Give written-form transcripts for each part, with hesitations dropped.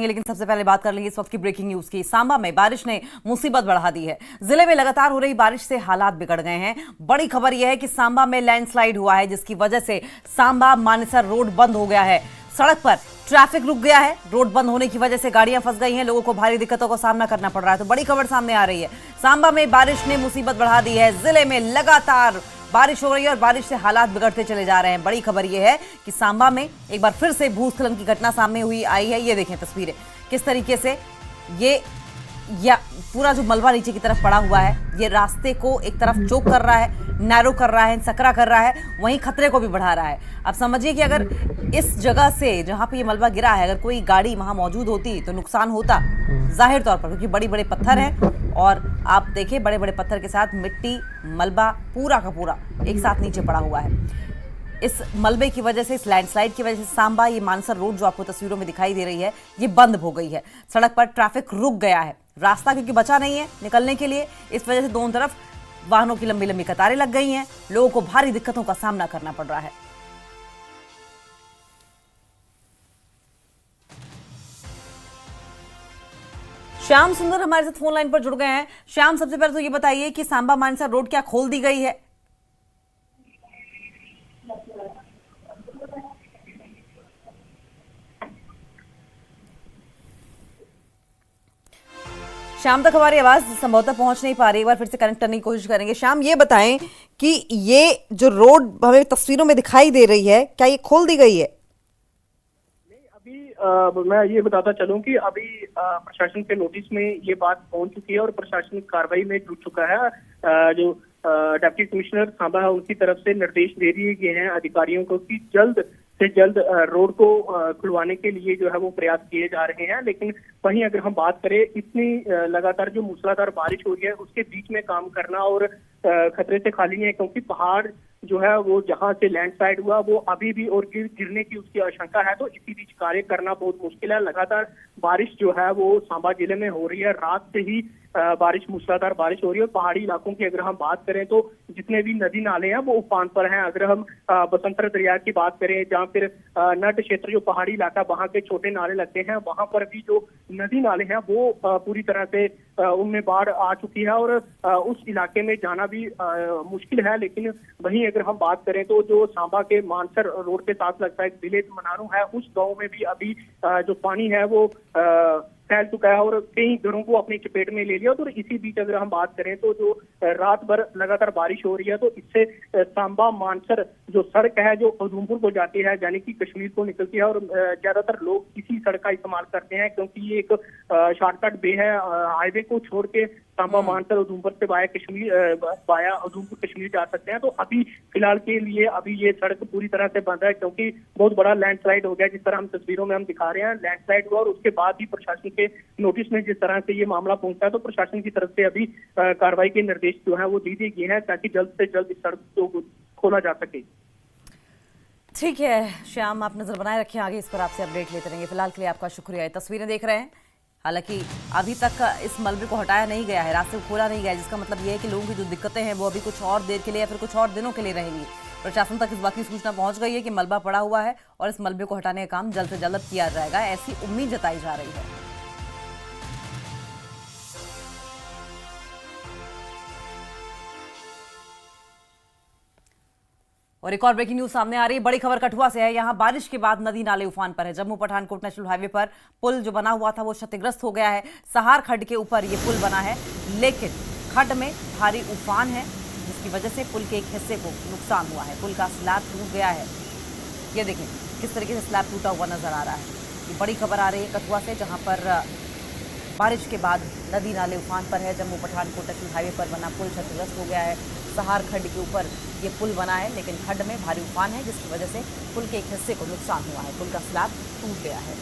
करेंगे, लेकिन सबसे पहले बात कर लेंगे इस वक्त की ब्रेकिंग न्यूज की। सांबा में बारिश ने मुसीबत बढ़ा दी है। जिले में लगातार हो रही बारिश से हालात बिगड़ गए हैं। बड़ी खबर यह है कि सांबा में लैंडस्लाइड हुआ है, जिसकी वजह से सांबा मानेसर रोड बंद हो गया है। सड़क पर ट्रैफिक रुक गया है। रोड बंद होने की वजह से गाड़ियां फंस गई हैं, लोगों को भारी दिक्कतों का सामना करना पड़ रहा है। तो बड़ी खबर सामने आ रही है, सांबा में बारिश ने मुसीबत बढ़ा दी है। जिले में लगातार बारिश हो रही है और बारिश से हालात बिगड़ते चले जा रहे हैं। बड़ी खबर यह है कि सांबा में एक बार फिर से भूस्खलन की घटना सामने आई है। ये देखें तस्वीरें, किस तरीके से ये पूरा जो मलबा नीचे की तरफ पड़ा हुआ है, ये रास्ते को एक तरफ चोक कर रहा है, नैरो कर रहा है, सकरा कर रहा है, वहीं खतरे को भी बढ़ा रहा है। अब समझिए कि अगर इस जगह से जहां पे ये मलबा गिरा है, अगर कोई गाड़ी वहां मौजूद होती तो नुकसान होता जाहिर तौर पर, क्योंकि बड़े बड़े पत्थर हैं और आप देखिए बड़े बड़े पत्थर के साथ मिट्टी, मलबा पूरा का पूरा एक साथ नीचे पड़ा हुआ है। इस मलबे की वजह से, इस लैंडस्लाइड की वजह से सांबा ये मानसर रोड जो आपको तस्वीरों में दिखाई दे रही है, ये बंद हो गई है। सड़क पर ट्रैफिक रुक गया है, रास्ता क्योंकि बचा नहीं है निकलने के लिए, इस वजह से दोनों तरफ वाहनों की लंबी लंबी कतारें लग गई हैं। लोगों को भारी दिक्कतों का सामना करना पड़ रहा है। श्याम सुंदर हमारे साथ फोन लाइन पर जुड़ गए हैं। श्याम, सबसे पहले तो ये बताइए कि सांबा मानसर रोड क्या खोल दी गई है? श्याम तक हमारी आवाज संभवतः पहुंच नहीं पा रही, एक बार फिर से कनेक्ट करने की कोशिश करेंगे। श्याम, ये बताएं कि ये जो रोड हमें तस्वीरों में दिखाई दे रही है, क्या ये खोल दी गई है? अभी मैं ये बताता चलूं कि अभी प्रशासन के नोटिस में ये बात पहुंच चुकी है और प्रशासनिक कार्रवाई में जुट चुका है। जो डिप्टी कमिश्नर सांबा है, उनकी तरफ से निर्देश दे दिए गए हैं अधिकारियों को कि जल्द से जल्द रोड को खुलवाने के लिए जो है वो प्रयास किए जा रहे हैं। लेकिन वहीं अगर हम बात करें, इतनी लगातार जो मूसलाधार बारिश हो रही है, उसके बीच में काम करना और खतरे से खाली है, क्योंकि पहाड़ जो है वो जहां से लैंडस्लाइड हुआ वो अभी भी और गिरने की उसकी आशंका है। तो इसी बीच कार्य करना बहुत मुश्किल है। लगातार बारिश जो है वो सांबा जिले में हो रही है, रात से ही बारिश, मूसलाधार बारिश हो रही है। पहाड़ी इलाकों की अगर हम बात करें तो जितने भी नदी नाले हैं वो उफान पर हैं। अगर हम बसंतर दरिया की बात करें, जहाँ फिर नट क्षेत्र जो पहाड़ी इलाका, वहाँ के छोटे नाले लगते हैं, वहाँ पर भी जो नदी नाले हैं वो पूरी तरह से उनमें बाढ़ आ चुकी है और उस इलाके में जाना भी मुश्किल है। लेकिन वहीं अगर हम बात करें तो जो सांबा के मानसर रोड के साथ लगता है विलेज मनारू है, उस गांव में भी अभी जो पानी है वो फैल चुका है और कई घरों को अपनी चपेट में ले लिया। तो इसी बीच अगर हम बात करें तो जो रात भर लगातार बारिश हो रही है, तो इससे सांबा मानसर जो सड़क है जो उधमपुर को जाती है, यानी कि कश्मीर को निकलती है, और ज्यादातर लोग इसी सड़क का इस्तेमाल करते हैं क्योंकि ये एक शॉर्टकट वे है। हाईवे को छोड़ के सांबा मानसर उधमपुर से वाया उधमपुर कश्मीर जा सकते हैं। तो अभी फिलहाल के लिए अभी ये सड़क पूरी तरह से बंद है, क्योंकि बहुत बड़ा लैंडस्लाइड हो गया, जिस तरह हम तस्वीरों में हम दिखा रहे हैं। लैंडस्लाइड हुआ और उसके बाद ही प्रशासन के नोटिस में जिस तरह से ये मामला पहुंचा है, तो प्रशासन की तरफ से अभी कार्रवाई के निर्देश जो है वो दे दिए गए हैं ताकि जल्द से जल्द इस सड़क को खोला जा सके। ठीक है श्याम, आप नजर बनाए रखें, आगे इस पर आपसे अपडेट लेते रहेंगे। फिलहाल के लिए आपका शुक्रिया। तस्वीरें देख रहे हैं, हालांकि अभी तक इस मलबे को हटाया नहीं गया है, रास्ते को खोला नहीं गया है, जिसका मतलब यह है कि लोगों की जो दिक्कतें हैं वो अभी कुछ और देर के लिए या फिर कुछ और दिनों के लिए रहेंगी। प्रशासन तक इस बात की सूचना पहुंच गई है कि मलबा पड़ा हुआ है और इस मलबे को हटाने का काम जल्द से जल्द किया जाएगा, ऐसी उम्मीद जताई जा रही है। और एक और ब्रेकिंग न्यूज सामने आ रही है, बड़ी खबर कठुआ से है। यहां बारिश के बाद नदी नाले उफान पर है। जम्मू पठानकोट नेशनल हाईवे पर पुल जो बना हुआ था वो क्षतिग्रस्त हो गया है। सहार खड्ड के ऊपर ये पुल बना है, लेकिन खड्ड में भारी उफान है, जिसकी वजह से पुल के एक हिस्से को नुकसान हुआ है। पुल का स्लैब टूट गया है। ये देखें किस तरीके से स्लैब टूटा हुआ नजर आ रहा है। ये बड़ी खबर आ रही है कठुआ से, जहां पर बारिश के बाद नदी नाले उफान पर है। जम्मू पठानकोट नेशनल हाईवे पर बना पुल क्षतिग्रस्त हो गया है। सहार खड्ड के ऊपर ये पुल बना है, लेकिन खड्ड में भारी उफान है, जिसकी वजह से पुल के एक हिस्से को नुकसान हुआ है। पुल का स्लैब टूट गया है।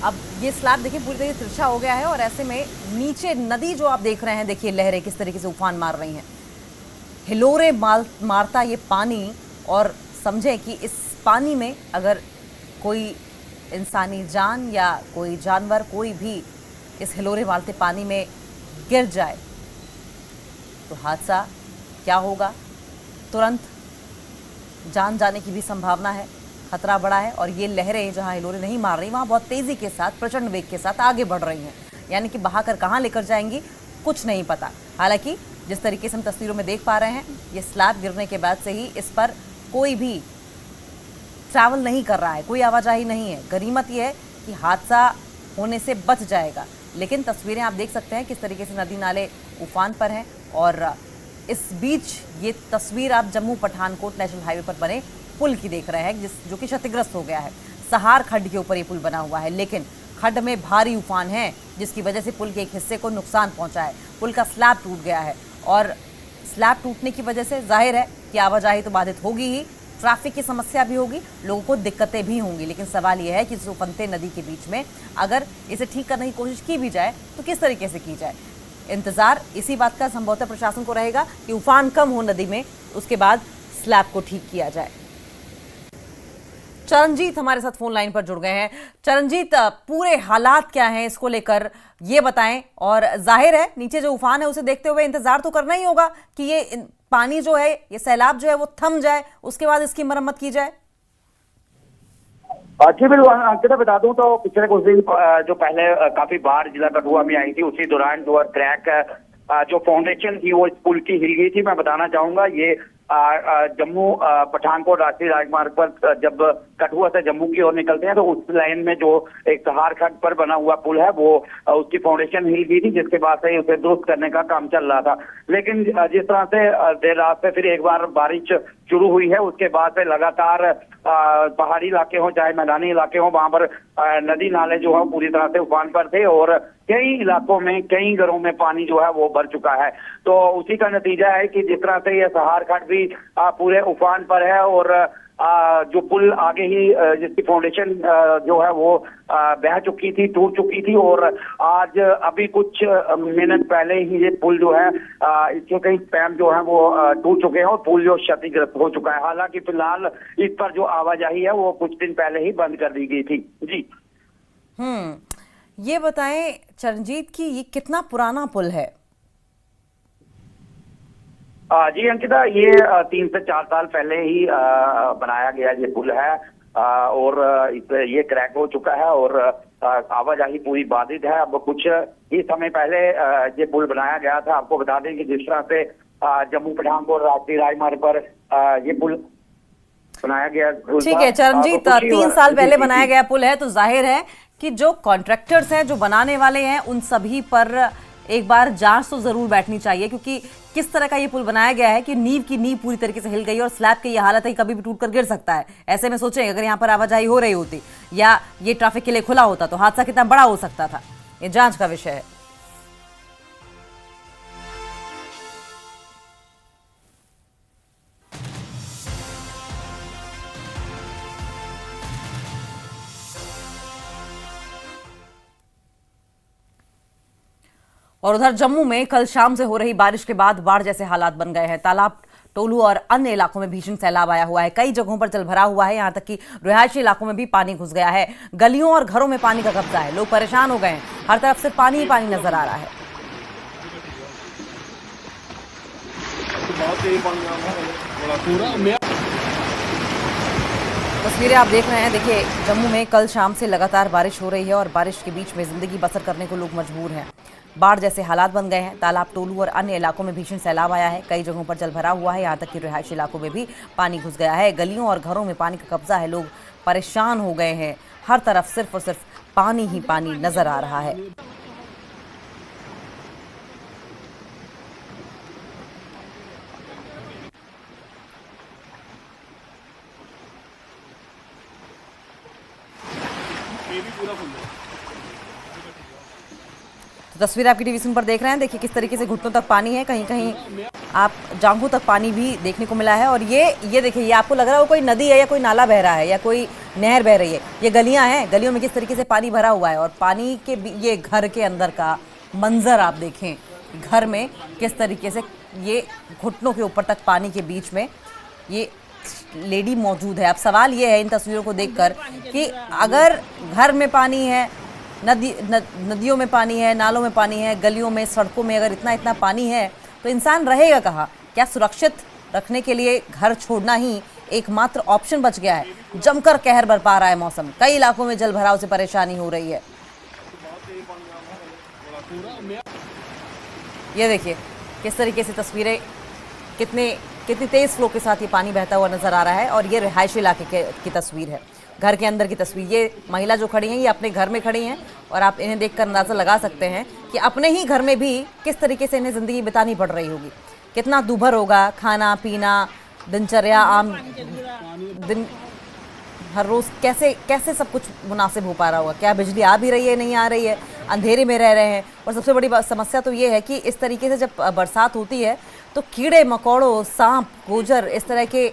अब ये स्लैब देखिए पूरी तरह से तिरछा हो गया है और ऐसे में नीचे नदी जो आप देख रहे हैं, देखिए लहरें किस तरीके से उफान मार रही हैं, हिलोरे मारता ये पानी। और समझें कि इस पानी में अगर कोई इंसानी जान या कोई जानवर, कोई भी इस हिलोरे मारते पानी में गिर जाए तो हादसा क्या होगा, तुरंत जान जाने की भी संभावना है, खतरा बड़ा है। और ये लहरें जहां हिलोरें नहीं मार रही, वहां बहुत तेजी के साथ, प्रचंड वेग के साथ आगे बढ़ रही हैं, यानी कि बहाकर कहां लेकर जाएंगी कुछ नहीं पता। हालांकि जिस तरीके से हम तस्वीरों में देख पा रहे हैं, ये स्लैब गिरने के बाद से ही इस पर कोई भी ट्रैवल नहीं कर रहा है, कोई आवाजाही नहीं है। गनीमत यह है कि हादसा होने से बच जाएगा, लेकिन तस्वीरें आप देख सकते हैं किस तरीके से नदी नाले उफान पर हैं। और इस बीच ये तस्वीर आप जम्मू पठानकोट नेशनल हाईवे पर बने पुल की देख रहे हैं, जो कि क्षतिग्रस्त हो गया है। सहार खड्ड के ऊपर ये पुल बना हुआ है, लेकिन खड्ड में भारी उफान है, जिसकी वजह से पुल के एक हिस्से को नुकसान पहुंचा है। पुल का स्लैब टूट गया है और स्लैब टूटने की वजह से जाहिर है कि आवाजाही तो बाधित होगी ही, ट्रैफिक की समस्या भी होगी, लोगों को दिक्कतें भी होंगी। लेकिन सवाल यह है कि इस उफनते नदी के बीच में अगर इसे ठीक करने की कोशिश की भी जाए तो किस तरीके से की जाए। इंतजार इसी बात का संभवतः प्रशासन को रहेगा कि उफान कम हो नदी में, उसके बाद स्लैब को ठीक किया जाए। चरणजीत हमारे साथ फोन लाइन पर जुड़ गए हैं। चरणजीत, पूरे हालात क्या हैं इसको लेकर ये बताएं। और जाहिर है नीचे जो उफान है उसे देखते हुए इंतजार तो करना ही होगा कि ये पानी जो है, ये सैलाब जो है वो थम जाए, उसके बाद इसकी मरम्मत की जाए। जी बिल्कुल अंकिता, बता दूं तो पिछले कुछ दिन जो पहले काफी बाढ़ जिला कठुआ में आई थी, उसी दौरान जो क्रैक जो फाउंडेशन थी वो इस पुल की हिल गई थी। मैं बताना चाहूंगा ये जम्मू पठानकोट राष्ट्रीय राजमार्ग पर जब कठुआ से जम्मू की ओर निकलते हैं तो उस लाइन में जो एक सहार खड्ड पर बना हुआ पुल है वो उसकी फाउंडेशन हिल गई थी, जिसके बाद से उसे दुरुस्त करने का काम चल रहा था। लेकिन जिस तरह से देर रात से फिर एक बार बारिश शुरू हुई है, उसके बाद से लगातार पहाड़ी इलाके हो चाहे मैदानी इलाके हो, वहां पर नदी नाले जो है पूरी तरह से उफान पर थे और कई इलाकों में, कई घरों में पानी जो है वो भर चुका है। तो उसी का नतीजा है कि जिस तरह से ये सहार खड्ड भी पूरे उफान पर है और जो पुल आगे ही जिसकी फाउंडेशन जो है वो बह चुकी थी, टूट चुकी थी और आज अभी कुछ मिनट पहले ही ये पुल जो है इसके कई स्पैम जो है वो टूट चुके हैं और पुल जो क्षतिग्रस्त हो चुका है। हालांकि फिलहाल इस पर जो आवाजाही है वो कुछ दिन पहले ही बंद कर दी गई थी। जी ये बताएं चरणजीत कि ये कितना पुराना पुल है? जी अंकिता, ये 3 से 4 साल पहले ही बनाया गया ये पुल है और ये क्रैक हो चुका है और आवाजाही पूरी बाधित है। अब कुछ ही समय पहले ये पुल बनाया गया था। आपको बता दें कि जिस तरह से जम्मू पठानकोट राष्ट्रीय राजमार्ग पर ये पुल बनाया गया, ठीक है चरणजीत, 3 साल पहले बनाया गया पुल है तो जाहिर है कि जो कॉन्ट्रैक्टर्स हैं, जो बनाने वाले हैं, उन सभी पर एक बार जांच तो जरूर बैठनी चाहिए, क्योंकि किस तरह का ये पुल बनाया गया है कि नींव की नींव पूरी तरीके से हिल गई और स्लैब की ये हालत है कि कभी भी टूट कर गिर सकता है। ऐसे में सोचें अगर यहाँ पर आवाजाही हो रही होती या ये ट्रैफिक के लिए खुला होता तो हादसा कितना बड़ा हो सकता था। ये जांच का विषय है। और उधर जम्मू में कल शाम से हो रही बारिश के बाद बाढ़ जैसे हालात बन गए हैं। तालाब, टोलू और अन्य इलाकों में भीषण सैलाब आया हुआ है। कई जगहों पर जलभराव हुआ है, यहां तक कि रिहायशी इलाकों में भी पानी घुस गया है। गलियों और घरों में पानी का कब्जा है, लोग परेशान हो गए हैं, हर तरफ से पानी ही पानी नजर आ रहा है। तस्वीरें आप देख रहे हैं, देखिए जम्मू में कल शाम से लगातार बारिश हो रही है और बारिश के बीच में जिंदगी बसर करने को लोग मजबूर हैं। बाढ़ जैसे हालात बन गए हैं। तालाब, टोलू और अन्य इलाकों में भीषण सैलाब आया है। कई जगहों पर जलभराव हुआ है, यहाँ तक कि रिहायशी इलाकों में भी पानी घुस गया है। गलियों और घरों में पानी का कब्जा है, लोग परेशान हो गए हैं, हर तरफ सिर्फ और सिर्फ पानी ही पानी नजर आ रहा है। तो तस्वीर आपकी टीवी स्क्रीन पर देख रहे हैं, देखिए किस तरीके से घुटनों तक पानी है, कहीं कहीं आप जांघों तक पानी भी देखने को मिला है। और ये देखिए, ये आपको लग रहा है कोई नदी है या कोई नाला बह रहा है या कोई नहर बह रही है। ये गलियां हैं, गलियों में किस तरीके से पानी भरा हुआ है और पानी के ये घर के अंदर का मंजर आप देखें, घर में किस तरीके से ये घुटनों के ऊपर तक पानी के बीच में ये लेडी मौजूद है। अब सवाल ये है इन तस्वीरों को देखकर कि अगर घर में पानी है, नदियों में पानी है, नालों में पानी है, गलियों में, सड़कों में अगर इतना इतना पानी है तो इंसान रहेगा कहाँ? क्या सुरक्षित रखने के लिए घर छोड़ना ही एकमात्र ऑप्शन बच गया है? जमकर कहर बरपा रहा है मौसम, कई इलाकों में जल भराव से परेशानी हो रही है। ये देखिए किस तरीके से तस्वीरें, कितनी तेज फ्लो के साथ ये पानी बहता हुआ नजर आ रहा है। और ये रिहायशी इलाके की तस्वीर है, घर के अंदर की तस्वीर। ये महिला जो खड़ी हैं ये अपने घर में खड़ी हैं और आप इन्हें देखकर अंदाजा लगा सकते हैं कि अपने ही घर में भी किस तरीके से इन्हें जिंदगी बितानी पड़ रही होगी। कितना दूभर होगा खाना पीना, दिनचर्या, आम दिन हर रोज कैसे सब कुछ मुनासिब हो पा रहा होगा। क्या बिजली आ भी रही है, नहीं आ रही है, अंधेरे में रह रहे हैं। और सबसे बड़ी समस्या तो ये है कि इस तरीके से जब बरसात होती है तो कीड़े मकोड़ों, सांप, गोजर, इस तरह के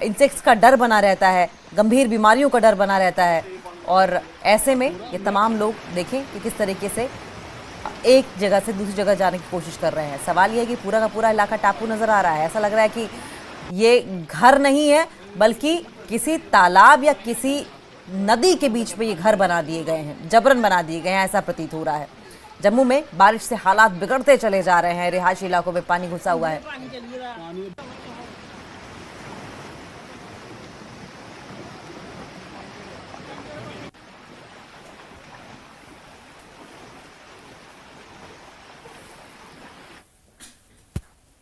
इंसेक्ट्स का डर बना रहता है, गंभीर बीमारियों का डर बना रहता है। और ऐसे में ये तमाम लोग देखें कि किस तरीके से एक जगह से दूसरी जगह जाने की कोशिश कर रहे हैं। सवाल ये है कि पूरा का पूरा इलाका टापू नजर आ रहा है। ऐसा लग रहा है कि ये घर नहीं है बल्कि किसी तालाब या किसी नदी के बीच में ये घर बना दिए गए हैं, जबरन बना दिए गए हैं, ऐसा प्रतीत हो रहा है। जम्मू में बारिश से हालात बिगड़ते चले जा रहे हैं, रिहायशी इलाकों में पानी घुसा हुआ है।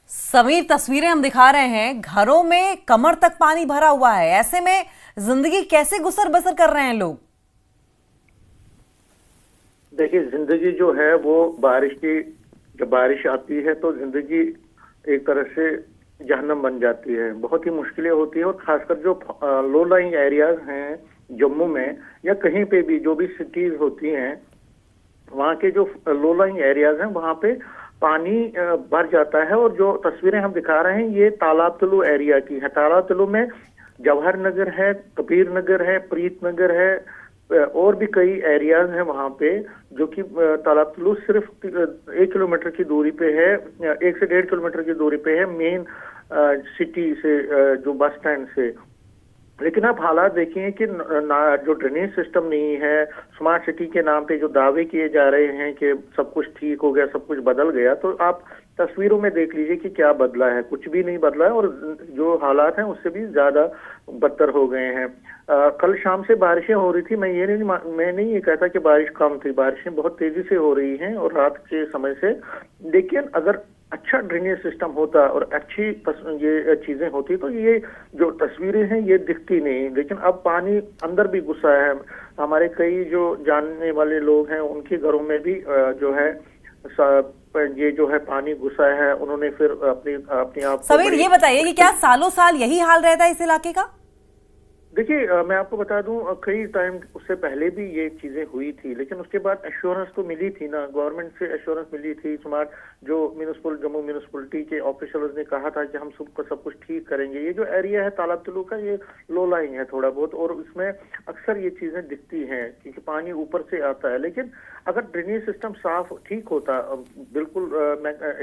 समीर, तस्वीरें हम दिखा रहे हैं, घरों में कमर तक पानी भरा हुआ है। ऐसे में जिंदगी कैसे गुजर बसर कर रहे हैं लोग? देखिए, जिंदगी जो है वो जब बारिश आती है तो जिंदगी एक तरह से जहन्नम बन जाती है। बहुत ही मुश्किलें होती है और खासकर जो लो लाइंग एरियाज हैं जम्मू में या कहीं पे भी जो भी सिटीज होती हैं, वहाँ के जो लो लाइंग एरियाज हैं वहाँ पे पानी भर जाता है। और जो तस्वीरें हम दिखा रहे हैं ये तालाब तलू एरिया की है। तालाब तलू में जवाहर नगर है, कबीर नगर है, प्रीत नगर है और भी कई एरियाज हैं वहाँ पे, जो कि तालाब तलू सिर्फ 1 किलोमीटर की दूरी पे है, 1 से 1.5 किलोमीटर की दूरी पे है मेन सिटी से, जो बस स्टैंड से। लेकिन आप हालात देखिए कि जो ड्रेनेज सिस्टम नहीं है, स्मार्ट सिटी के नाम पे जो दावे किए जा रहे हैं कि सब कुछ ठीक हो गया, सब कुछ बदल गया, तो आप तस्वीरों में देख लीजिए कि क्या बदला है। कुछ भी नहीं बदला है और जो हालात हैं उससे भी ज्यादा बदतर हो गए हैं। कल शाम से बारिशें हो रही थी। मैं नहीं ये कहता कि बारिश कम थी, बारिशें बहुत तेजी से हो रही हैं और रात के समय से। लेकिन अगर अच्छा ड्रेनेज सिस्टम होता और अच्छी ये चीजें होती तो ये जो तस्वीरें हैं ये दिखती नहीं। लेकिन अब पानी अंदर भी घुसा है। हमारे कई जो जानने वाले लोग हैं उनके घरों में भी जो है ये जो है पानी घुसा है। उन्होंने फिर अपने आप समीर, ये बताइए कि क्या सालों साल यही हाल रहता है इस इलाके का? देखिए, मैं आपको बता दूं कई टाइम उससे पहले भी ये चीजें हुई थी, लेकिन उसके बाद एश्योरेंस तो मिली थी ना, गवर्नमेंट से एश्योरेंस मिली थी। स्मार्ट जो जम्मू म्यूनिसिपलिटी के ऑफिशियल्स ने कहा था कि हम सब कुछ ठीक करेंगे। ये जो एरिया है तालाब तलू का ये लो लाइंग है थोड़ा बहुत और इसमें अक्सर ये चीजें दिखती हैं क्योंकि पानी ऊपर से आता है। लेकिन अगर ड्रेनेज सिस्टम साफ ठीक होता, बिल्कुल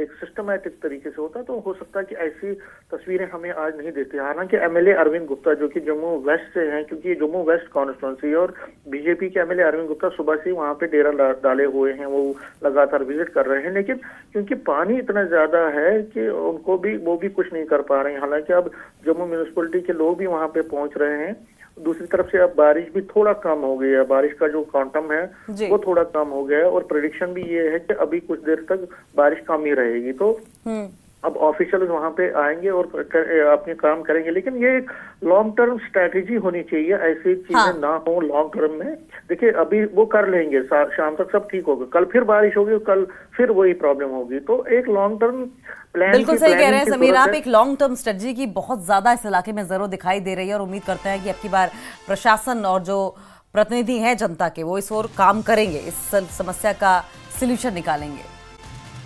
एक सिस्टमैटिक तरीके से होता, तो हो सकता है कि ऐसी तस्वीरें हमें आज नहीं देखती। हालांकि एमएलए अरविंद गुप्ता जो कि जम्मू वेस्ट से हैं, क्योंकि ये जम्मू वेस्ट कॉन्स्टिट्यूंसी और बीजेपी के एमएलए अरविंद गुप्ता सुबह से वहां पे डेरा डाले हुए हैं, वो लगातार विजिट कर रहे हैं। लेकिन क्योंकि पानी इतना ज्यादा है कि वो भी कुछ नहीं कर पा रहे हैं। हालांकि अब जम्मू म्यूनिसिपलिटी के लोग भी वहां पे पहुंच रहे हैं। दूसरी तरफ से अब बारिश भी थोड़ा कम हो गई है, बारिश का जो क्वांटम है वो थोड़ा कम हो गया है और प्रेडिक्शन भी ये है कि अभी कुछ देर तक बारिश कम ही रहेगी। तो अब ऑफिशियल वहां पे आएंगे और अपने काम करेंगे। लेकिन ये एक लॉन्ग टर्म स्ट्रेटेजी होनी चाहिए, ऐसी चीजें ना हो लॉन्ग टर्म में। देखिए, अभी वो कर लेंगे, शाम तक सब ठीक होगा, कल फिर बारिश होगी, कल फिर वही प्रॉब्लम होगी। तो एक लॉन्ग टर्म प्लान, बिल्कुल सही कह रहे हैं समीर आप, एक लॉन्ग टर्म स्ट्रेटजी की बहुत ज्यादा इस इलाके में जरूर दिखाई दे रही है। और उम्मीद करते हैं कि अब की बार प्रशासन और जो प्रतिनिधि हैं जनता के, वो इस ओर काम करेंगे, इस समस्या का सॉल्यूशन निकालेंगे।